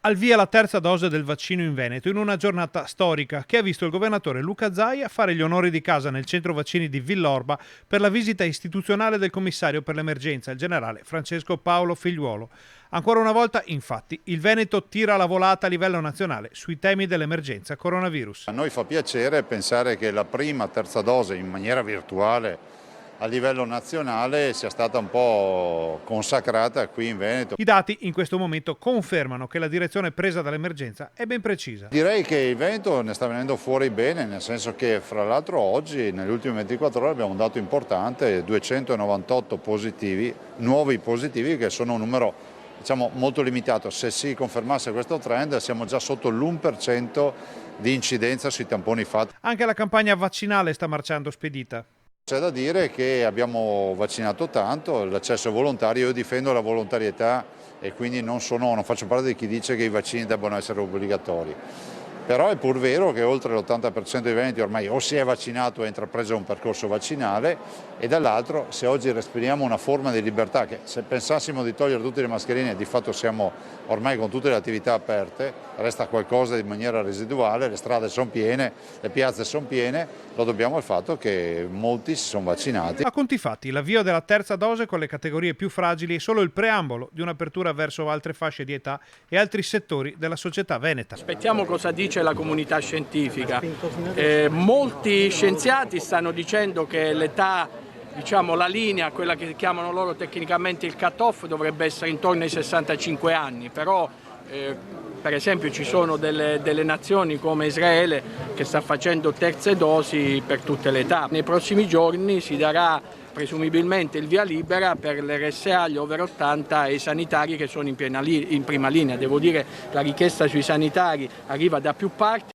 Al via la terza dose del vaccino in Veneto in una giornata storica che ha visto il governatore Luca Zaia fare gli onori di casa nel centro vaccini di Villorba per la visita istituzionale del commissario per l'emergenza, il generale Francesco Paolo Figliuolo. Ancora una volta, infatti, il Veneto tira la volata a livello nazionale sui temi dell'emergenza coronavirus. A noi fa piacere pensare che la terza dose in maniera virtuale a livello nazionale sia stata un po' consacrata qui in Veneto. I dati in questo momento confermano che la direzione presa dall'emergenza è ben precisa. Direi che il Veneto ne sta venendo fuori bene, nel senso che fra l'altro oggi, nelle ultime 24 ore, abbiamo un dato importante, 298 positivi, nuovi positivi, che sono un numero molto limitato. Se si confermasse questo trend siamo già sotto l'1% di incidenza sui tamponi fatti. Anche la campagna vaccinale sta marciando spedita. C'è da dire che abbiamo vaccinato tanto, l'accesso è volontario, io difendo la volontarietà e quindi non faccio parte di chi dice che i vaccini debbano essere obbligatori. Però è pur vero che oltre l'80% dei veneti ormai o si è vaccinato o ha intrapreso un percorso vaccinale, e dall'altro, se oggi respiriamo una forma di libertà, che se pensassimo di togliere tutte le mascherine di fatto siamo ormai con tutte le attività aperte, resta qualcosa di maniera residuale, le strade sono piene, le piazze sono piene, lo dobbiamo al fatto che molti si sono vaccinati. A conti fatti, l'avvio della terza dose con le categorie più fragili è solo il preambolo di un'apertura verso altre fasce di età e altri settori della società veneta. Aspettiamo cosa dice la comunità scientifica. Molti scienziati stanno dicendo che l'età, la linea, quella che chiamano loro tecnicamente il cut-off, dovrebbe essere intorno ai 65 anni, però per esempio ci sono delle nazioni come Israele che sta facendo terze dosi per tutte le età. Nei prossimi giorni si darà presumibilmente il via libera per l'RSA, gli over 80 e i sanitari che sono in prima linea. Devo dire che la richiesta sui sanitari arriva da più parti.